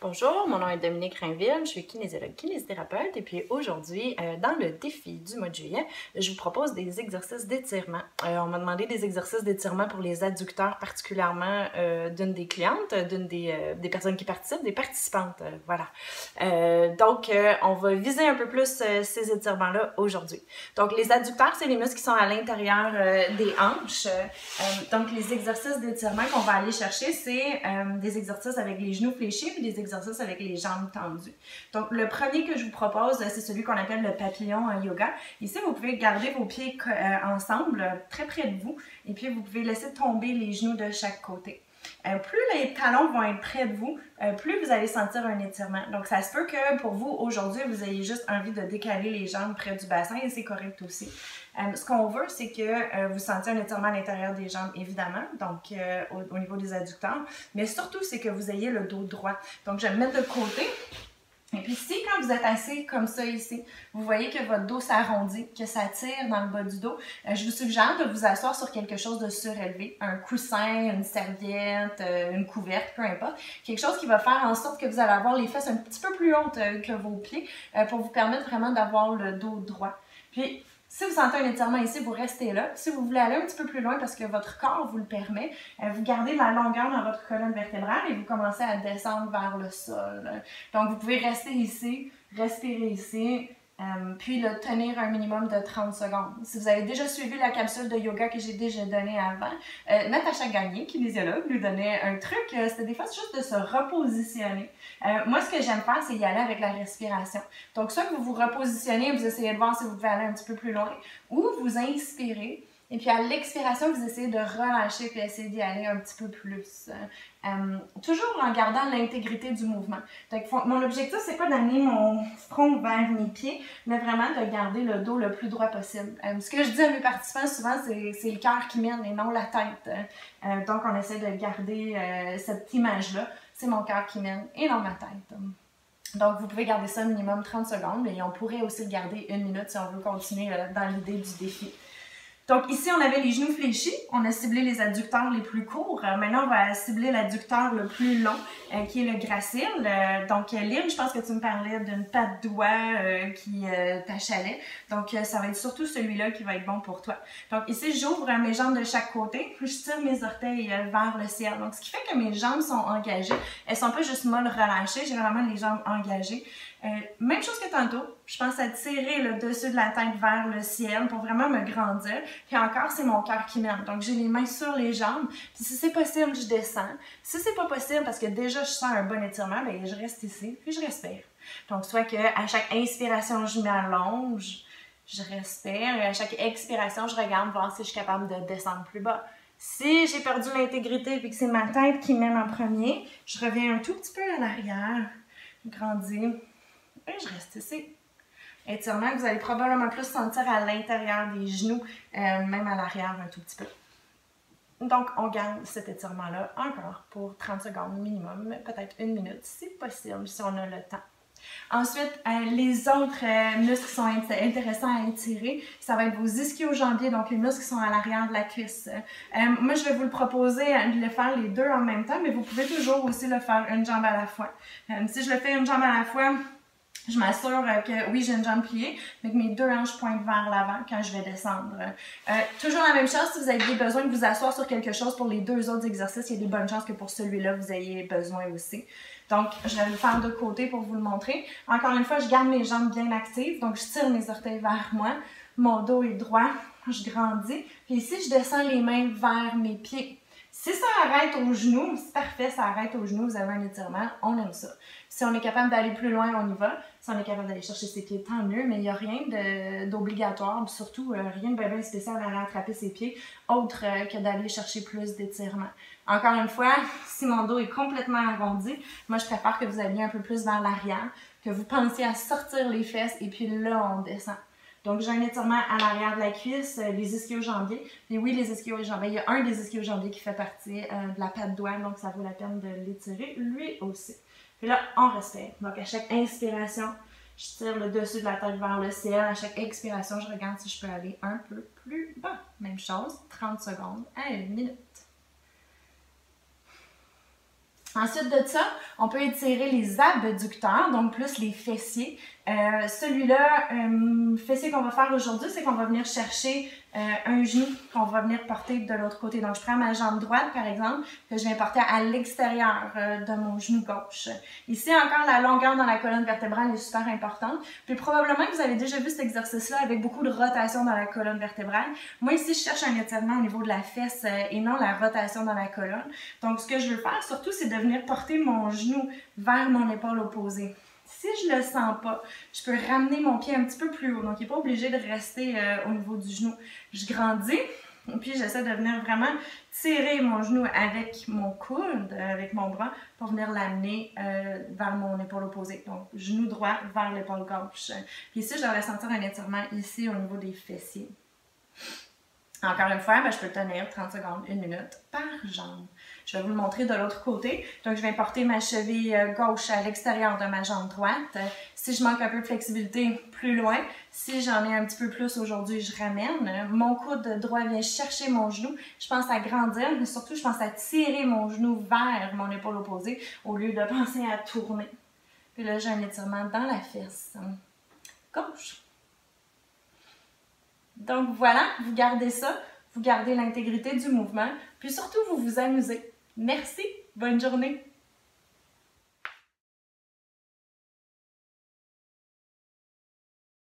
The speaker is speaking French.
Bonjour, mon nom est Dominique Rainville, je suis kinésiologue kinésithérapeute et puis aujourd'hui, dans le défi du mois de juillet, je vous propose des exercices d'étirement. On m'a demandé des exercices d'étirement pour les adducteurs, particulièrement d'une des clientes, d'une des personnes qui participent, des participantes, voilà. Donc, on va viser un peu plus ces étirements-là aujourd'hui. Donc, les adducteurs, c'est les muscles qui sont à l'intérieur des hanches. Donc, les exercices d'étirement qu'on va aller chercher, c'est des exercices avec les genoux fléchis puis des exercices avec les jambes tendues. Donc, le premier que je vous propose, c'est celui qu'on appelle le papillon en yoga. Ici, vous pouvez garder vos pieds ensemble, très près de vous, et puis vous pouvez laisser tomber les genoux de chaque côté. Plus les talons vont être près de vous, plus vous allez sentir un étirement. Donc, ça se peut que pour vous, aujourd'hui, vous ayez juste envie de décaler les jambes près du bassin et c'est correct aussi. Ce qu'on veut, c'est que vous sentiez un étirement à l'intérieur des jambes, évidemment, donc au niveau des adducteurs, mais surtout, c'est que vous ayez le dos droit. Donc, je vais me mettre de côté. Et puis si, quand vous êtes assis comme ça ici, vous voyez que votre dos s'arrondit, que ça tire dans le bas du dos, je vous suggère de vous asseoir sur quelque chose de surélevé, un coussin, une serviette, une couverte, peu importe. Quelque chose qui va faire en sorte que vous allez avoir les fesses un petit peu plus hautes que vos pieds pour vous permettre vraiment d'avoir le dos droit. Puis, si vous sentez un étirement ici, vous restez là. Si vous voulez aller un petit peu plus loin parce que votre corps vous le permet, vous gardez la longueur dans votre colonne vertébrale et vous commencez à descendre vers le sol. Donc, vous pouvez rester ici, respirer ici, puis le tenir un minimum de 30 secondes. Si vous avez déjà suivi la capsule de yoga que j'ai déjà donnée avant, Natacha Gagné, kinésiologue, nous donnait un truc, c'était des fois juste de se repositionner. Moi, ce que j'aime faire, c'est y aller avec la respiration. Donc, soit que vous vous repositionnez, vous essayez de voir si vous pouvez aller un petit peu plus loin, ou vous inspirez, et puis à l'expiration, vous essayez de relâcher puis essayer d'y aller un petit peu plus. Toujours en gardant l'intégrité du mouvement. Donc, mon objectif, c'est pas d'amener mon front vers mes pieds, mais vraiment de garder le dos le plus droit possible. Ce que je dis à mes participants souvent, c'est le cœur qui mène et non la tête. Donc, on essaie de garder cette image-là. C'est mon cœur qui mène et non ma tête. Donc, vous pouvez garder ça minimum 30 secondes, mais on pourrait aussi le garder 1 minute si on veut continuer dans l'idée du défi. Donc ici, on avait les genoux fléchis, on a ciblé les adducteurs les plus courts. Maintenant, on va cibler l'adducteur le plus long, qui est le gracile. Donc Lynn, je pense que tu me parlais d'une patte doigt qui t'achalait. Donc ça va être surtout celui-là qui va être bon pour toi. Donc ici, j'ouvre mes jambes de chaque côté, puis je tire mes orteils vers le ciel. Donc ce qui fait que mes jambes sont engagées. Elles sont pas juste molles relâchées, j'ai vraiment les jambes engagées. Même chose que tantôt, je pense à tirer le dessus de la tête vers le ciel pour vraiment me grandir. Puis encore, c'est mon cœur qui mène. Donc, j'ai les mains sur les jambes. Puis si c'est possible, je descends. Si c'est pas possible, parce que déjà, je sens un bon étirement, bien, je reste ici, puis je respire. Donc, soit qu'à chaque inspiration, je m'allonge, je respire. Et à chaque expiration, je regarde voir si je suis capable de descendre plus bas. Si j'ai perdu l'intégrité et que c'est ma tête qui mène en premier, je reviens un tout petit peu à l'arrière, je grandis. Et je reste ici. Étirement que vous allez probablement plus sentir à l'intérieur des genoux, même à l'arrière un tout petit peu. Donc, on garde cet étirement-là encore pour 30 secondes minimum, peut-être 1 minute, si possible, si on a le temps. Ensuite, les autres muscles qui sont intéressants à étirer, ça va être vos ischio-jambiers, donc les muscles qui sont à l'arrière de la cuisse. Moi, je vais vous le proposer de le faire les deux en même temps, mais vous pouvez toujours aussi le faire une jambe à la fois. Si je le fais une jambe à la fois, je m'assure que, oui, j'ai une jambe pliée, mais que mes deux hanches pointent vers l'avant quand je vais descendre. Toujours la même chose, si vous avez besoin de vous asseoir sur quelque chose pour les deux autres exercices, il y a des bonnes chances que pour celui-là, vous ayez besoin aussi. Donc, je vais le faire de côté pour vous le montrer. Encore une fois, je garde mes jambes bien actives, donc je tire mes orteils vers moi. Mon dos est droit, je grandis. Puis ici, je descends les mains vers mes pieds. Si ça arrête aux genoux, c'est parfait, ça arrête aux genoux, vous avez un étirement, on aime ça. Si on est capable d'aller plus loin, on y va. Si on est capable d'aller chercher ses pieds, tant mieux, mais il n'y a rien d'obligatoire, surtout rien de bien spécial à rattraper ses pieds, autre que d'aller chercher plus d'étirement. Encore une fois, si mon dos est complètement arrondi, moi je préfère que vous alliez un peu plus vers l'arrière, que vous pensiez à sortir les fesses et puis là on descend. Donc, j'ai un étirement à l'arrière de la cuisse, les ischio-jambiers. Et oui, les ischio-jambiers, il y a un des ischio-jambiers qui fait partie de la patte doigt, donc ça vaut la peine de l'étirer, lui aussi. Puis là, on respire. Donc, à chaque inspiration, je tire le dessus de la tête vers le ciel. À chaque expiration, je regarde si je peux aller un peu plus bas. Même chose, 30 secondes à 1 minute. Ensuite de ça, on peut étirer les abducteurs, donc plus les fessiers. Celui-là, fessier qu'on va faire aujourd'hui, c'est qu'on va venir chercher un genou qu'on va venir porter de l'autre côté. Donc, je prends ma jambe droite, par exemple, que je viens porter à l'extérieur de mon genou gauche. Ici, encore, la longueur dans la colonne vertébrale est super importante. Puis, probablement que vous avez déjà vu cet exercice-là avec beaucoup de rotation dans la colonne vertébrale. Moi, ici, je cherche un étirement au niveau de la fesse et non la rotation dans la colonne. Donc, ce que je veux faire, surtout, c'est de venir porter mon genou vers mon épaule opposée. Si je ne le sens pas, je peux ramener mon pied un petit peu plus haut. Donc, il n'est pas obligé de rester au niveau du genou. Je grandis, et puis j'essaie de venir vraiment tirer mon genou avec mon coude, avec mon bras, pour venir l'amener vers mon épaule opposée. Donc, genou droit vers l'épaule gauche. Puis ici, je devrais sentir un étirement ici au niveau des fessiers. Encore une fois, je peux tenir 30 secondes, 1 minute par jambe. Je vais vous le montrer de l'autre côté. Donc, je vais porter ma cheville gauche à l'extérieur de ma jambe droite. Si je manque un peu de flexibilité, plus loin. Si j'en ai un petit peu plus aujourd'hui, je ramène. Mon coude droit vient chercher mon genou. Je pense à grandir, mais surtout, je pense à tirer mon genou vers mon épaule opposée au lieu de penser à tourner. Puis là, j'ai un étirement dans la fesse gauche. Donc voilà, vous gardez ça, vous gardez l'intégrité du mouvement, puis surtout vous vous amusez. Merci, bonne journée!